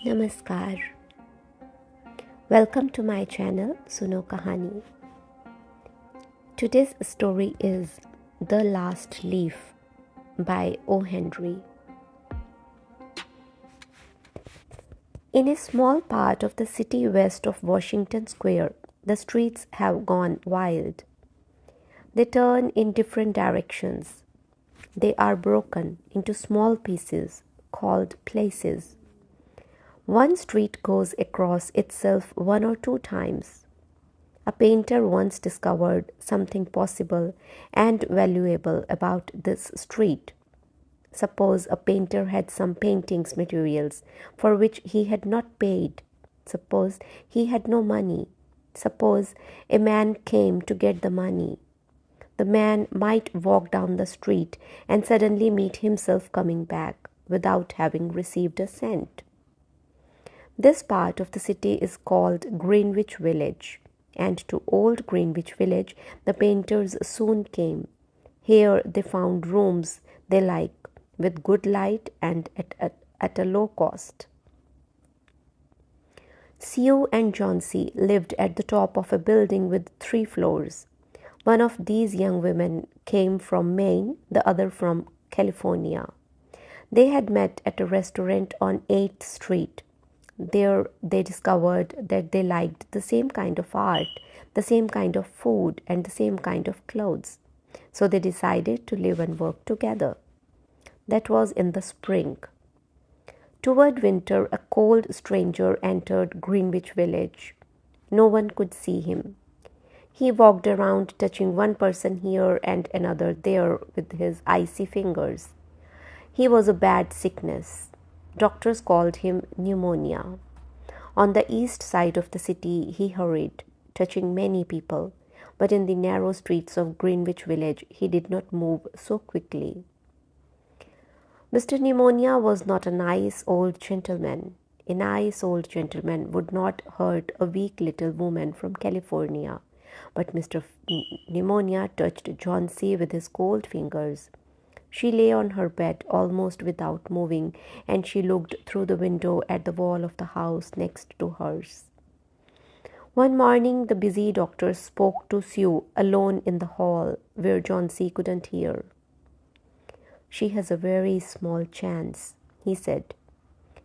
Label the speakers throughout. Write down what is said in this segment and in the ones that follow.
Speaker 1: Namaskar. Welcome to my channel Suno Kahani. Today's story is The Last Leaf by O. Henry. In a small part of the city west of Washington Square, the streets have gone wild. They turn in different directions. They are broken into small pieces called places. One street goes across itself one or two times. A painter once discovered something possible and valuable about this street. Suppose a painter had some paintings materials for which he had not paid. Suppose he had no money. Suppose a man came to get the money. The man might walk down the street and suddenly meet himself coming back without having received a cent. This part of the city is called Greenwich Village, and to old Greenwich Village the painters soon came. Here they found rooms they liked, with good light and at a low cost. Sue and Johnsy lived at the top of a building with 3 floors. One of these young women came from Maine, the other from California. They had met at a restaurant on 8th Street. There they discovered that they liked the same kind of art, the same kind of food, and the same kind of clothes. So they decided to live and work together. That was in the spring. Toward winter, a cold stranger entered Greenwich Village. No one could see him. He walked around, touching one person here and another there with his icy fingers. He was a bad sickness. Doctors called him pneumonia. On the east side of the city he hurried, touching many people, but in the narrow streets of Greenwich Village he did not move so quickly. Mr. Pneumonia was not a nice old gentleman. A nice old gentleman would not hurt a weak little woman from California, but Mr. Pneumonia touched Johnsy with his cold fingers. She lay on her bed almost without moving, and she looked through the window at the wall of the house next to hers. One morning the busy doctor spoke to Sue alone in the hall where Johnsy couldn't hear. "She has a very small chance," he said.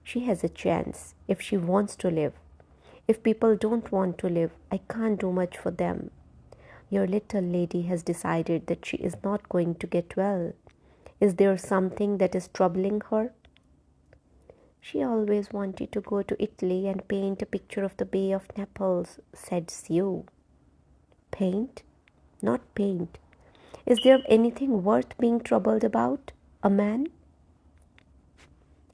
Speaker 1: "She has a chance if she wants to live. If people don't want to live, I can't do much for them. Your little lady has decided that she is not going to get well. Is there something that is troubling her?" "She always wanted to go to Italy and paint a picture of the Bay of Naples," said Sue. "Paint? Not paint. Is there anything worth being troubled about? A man?"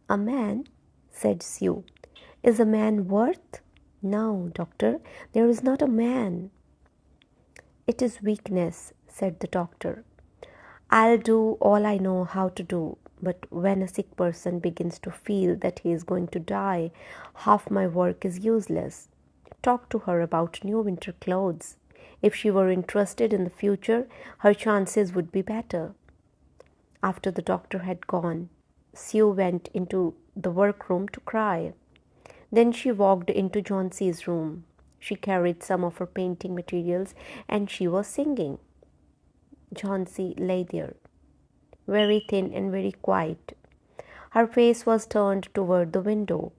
Speaker 1: "A man?" said Sue. "Is a man worth?" "No, doctor, there is not a man." "It is weakness," said the doctor. "I'll do all I know how to do, but when a sick person begins to feel that he is going to die, half my work is useless. Talk to her about new winter clothes. If she were interested in the future, her chances would be better." After the doctor had gone, Sue went into the workroom to cry. Then she walked into Johnsy's room. She carried some of her painting materials and she was singing. Johnsy lay there, very thin and very quiet. Her face was turned toward the window.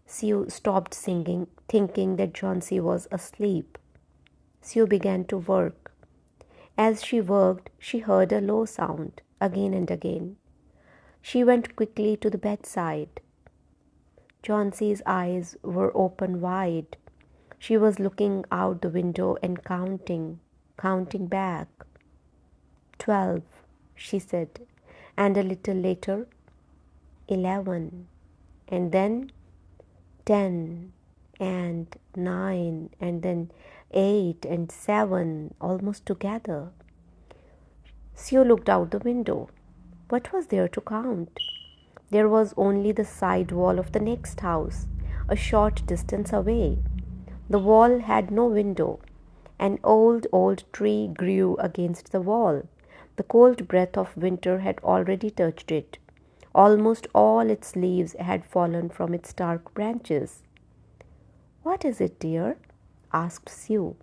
Speaker 1: Sue stopped singing, thinking that Johnsy was asleep. Sue began to work. As she worked, she heard a low sound again and again. She went quickly to the bedside. Johnsy's eyes were open wide. She was looking out the window and counting back. 12, she said, and a little later, 11, and then 10, and 9, and then 8 and 7, almost together. Sue looked out the window. What was there to count? There was only the side wall of the next house, a short distance away. The wall had no window. An old tree grew against the wall. The cold breath of winter had already touched it. Almost all its leaves had fallen from its dark branches. "What is it, dear?" asked Sue.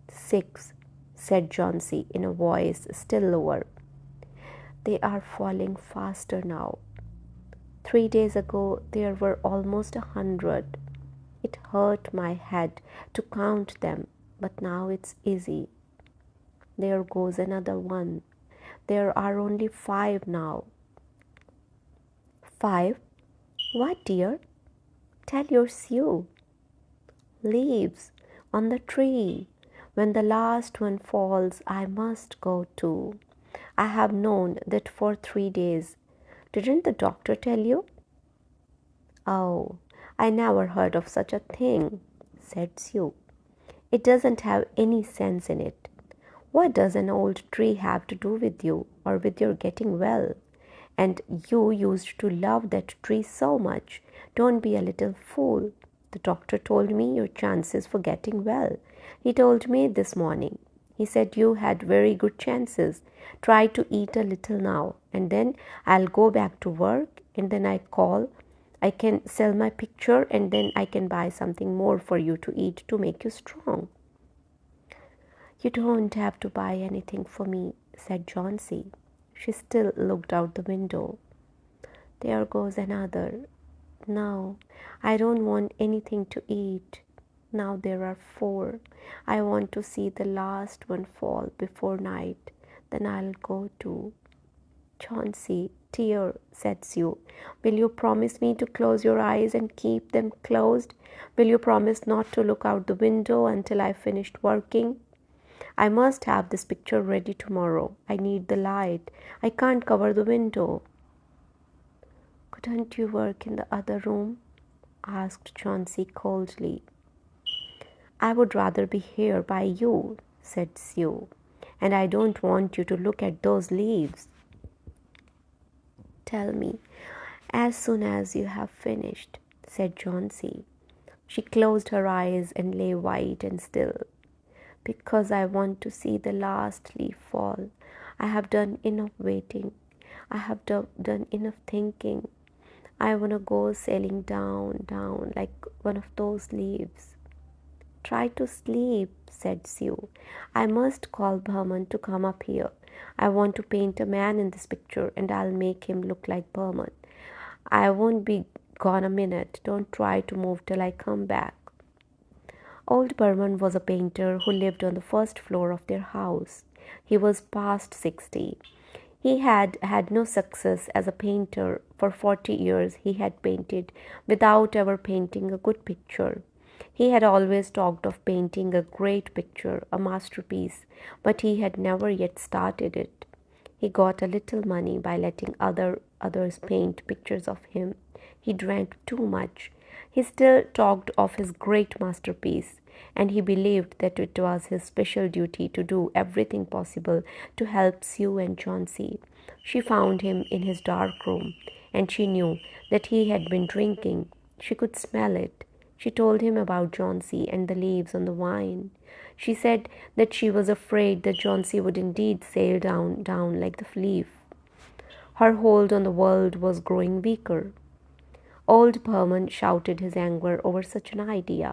Speaker 1: "6," said Johnsy in a voice still lower. "They are falling faster now. 3 days ago there were almost 100. It hurt my head to count them, but now it's easy. There goes another one. There are only 5 now." "5? What, dear? Tell your Sue." "Leaves on the tree. When the last one falls, I must go too. I have known that for 3 days. Didn't the doctor tell you?" "Oh, I never heard of such a thing," said Sue. "It doesn't have any sense in it. What does an old tree have to do with you or with your getting well? And you used to love that tree so much. Don't be a little fool. The doctor told me your chances for getting well. He told me this morning. He said you had very good chances. Try to eat a little now, and then I'll go back to work, and then I can sell my picture, and then I can buy something more for you to eat to make you strong." "You don't have to buy anything for me," said Johnsy. She still looked out the window. "There goes another. No, I don't want anything to eat. Now there are 4. I want to see the last one fall before night. Then I'll go too." "Chauncey, dear," said Sue, "will you promise me to close your eyes and keep them closed? Will you promise not to look out the window until I've finished working? I must have this picture ready tomorrow. I need the light. I can't cover the window." "Couldn't you work in the other room?" asked Chauncey coldly. "I would rather be here by you," said Sue, "and I don't want you to look at those leaves." "Tell me as soon as you have finished," said Chauncey. She closed her eyes and lay white and still. "Because I want to see the last leaf fall. I have done enough waiting. I have done enough thinking. I want to go sailing down, down like one of those leaves." "Try to sleep," said Sue. "I must call Berman to come up here. I want to paint a man in this picture, and I'll make him look like Berman. I won't be gone a minute. Don't try to move till I come back." Old Berman was a painter who lived on the first floor of their house. He was past 60. He had had no success as a painter. For 40 years he had painted without ever painting a good picture. He had always talked of painting a great picture, a masterpiece, but he had never yet started it. He got a little money by letting others paint pictures of him. He drank too much. He still talked of his great masterpiece, and he believed that it was his special duty to do everything possible to help Sue and Chauncey. She found him in his dark room, and she knew that he had been drinking. She could smell it. She told him about Chauncey and the leaves on the vine. She said that she was afraid that Chauncey would indeed sail down like the leaf. Her hold on the world was growing weaker. Old Berman shouted his anger over such an idea.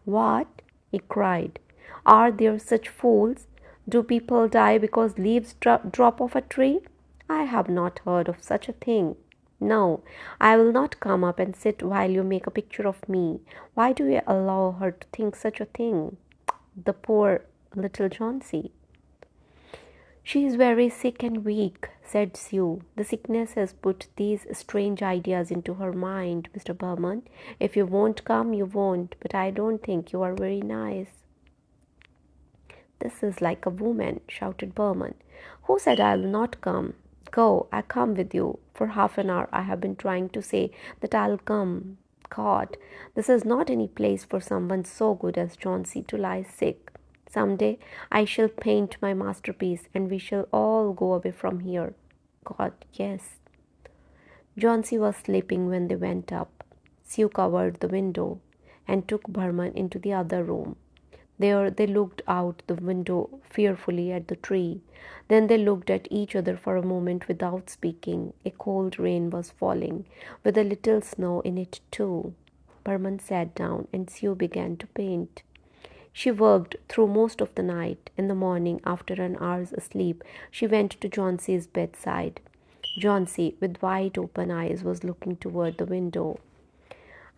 Speaker 1: "What?" he cried. "Are there such fools? Do people die because leaves drop off a tree? I have not heard of such a thing. No, I will not come up and sit while you make a picture of me. Why do you allow her to think such a thing? The poor little Chauncey." "She is very sick and weak," said Sue. "The sickness has put these strange ideas into her mind, Mr. Berman. If you won't come, you won't, but I don't think you are very nice." "This is like a woman," shouted Berman. "Who said I will not come? Go, I come with you. For half an hour I have been trying to say that I'll come. God, this is not any place for someone so good as Chauncey to lie sick. Some day I shall paint my masterpiece, and we shall all go away from here. God, yes." Chauncey was sleeping when they went up. Sue covered the window and took Berman into the other room. There they looked out the window fearfully at the tree. Then they looked at each other for a moment without speaking. A cold rain was falling, with a little snow in it too. Burman sat down and Sue began to paint. She worked through most of the night. In the morning, after an hour's sleep, she went to Johnsey's bedside. Johnsey, with wide open eyes, was looking toward the window.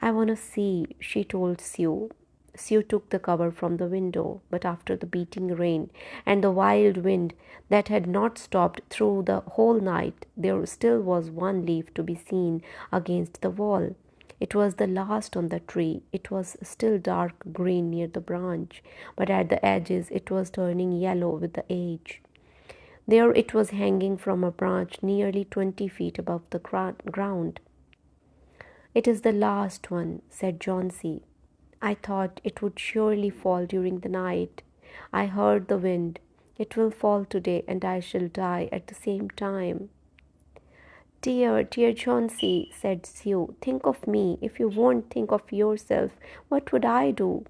Speaker 1: I want to see, she told Sue. Sue took the cover from the window, but after the beating rain and the wild wind that had not stopped through the whole night, there still was one leaf to be seen against the wall. It was the last on the tree. It was still dark green near the branch, but at the edges it was turning yellow with the age. There it was hanging from a branch nearly 20 feet above the ground. It is the last one, said Johnsy. I thought it would surely fall during the night. I heard the wind. It will fall today, and I shall die at the same time. Dear, dear Johnsy, said Sue, think of me. If you won't think of yourself, what would I do?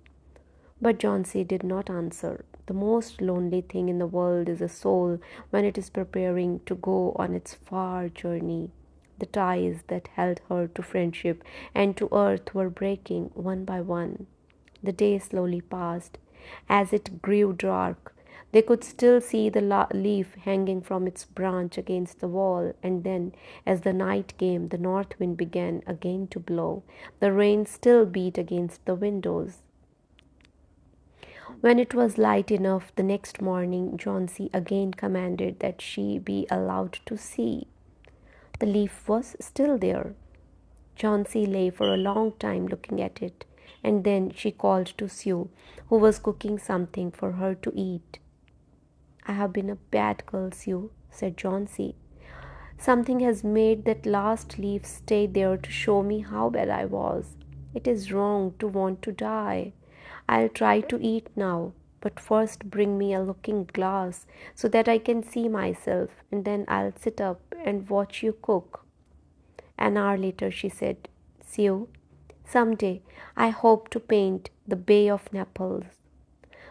Speaker 1: But Johnsy did not answer. The most lonely thing in the world is a soul when it is preparing to go on its far journey. The ties that held her to friendship and to earth were breaking one by one. The day slowly passed. As it grew dark, they could still see the leaf hanging from its branch against the wall, and then, as the night came, the north wind began again to blow. The rain still beat against the windows. When it was light enough the next morning, Johnsy again commanded that she be allowed to see. The leaf was still there. Johnsy lay for a long time looking at it, and then she called to Sue, who was cooking something for her to eat. I have been a bad girl, Sue, said Johnsy. Something has made that last leaf stay there to show me how bad I was. It is wrong to want to die. I'll try to eat now, but first bring me a looking glass so that I can see myself, and then I'll sit up and watch you cook. An hour later she said, Sue, someday I hope to paint the Bay of Naples.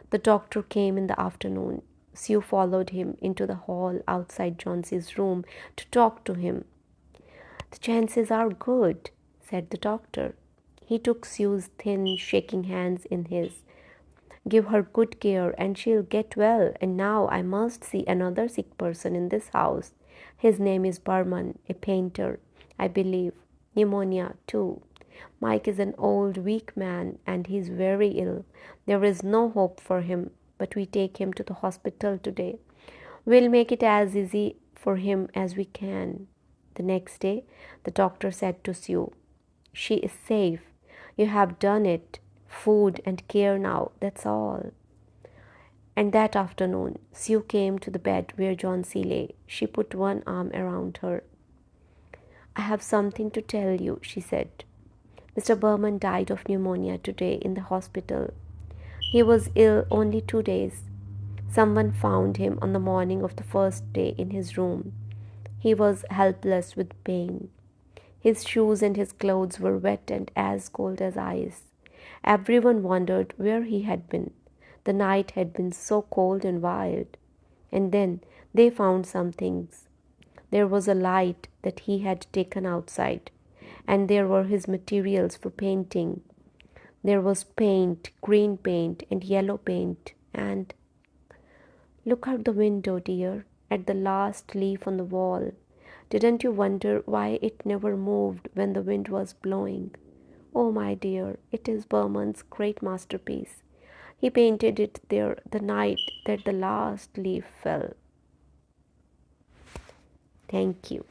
Speaker 1: The doctor came in the afternoon. Sue followed him into the hall outside Johnsy's room to talk to him. The chances are good, said the doctor. He took Sue's thin, shaking hands in his. Give her good care and she'll get well. And now I must see another sick person in this house. His name is Burman, a painter, I believe. Pneumonia, too. Mike is an old, weak man and he's very ill. There is no hope for him, but we take him to the hospital today. We'll make it as easy for him as we can. The next day, the doctor said to Sue, She is safe. You have done it. Food and care now, that's all. And that afternoon, Sue came to the bed where Johnsy lay. She put one arm around her. I have something to tell you, she said. Mr. Burman died of pneumonia today in the hospital. He was ill only 2 days. Someone found him on the morning of the first day in his room. He was helpless with pain. His shoes and his clothes were wet and as cold as ice. Everyone wondered where he had been. The night had been so cold and wild. And then they found some things. There was a light that he had taken outside, and there were his materials for painting. There was paint, green paint and yellow paint, and look out the window, dear, at the last leaf on the wall. Didn't you wonder why it never moved when the wind was blowing? Oh, my dear, it is Burman's great masterpiece. He painted it there the night that the last leaf fell. Thank you.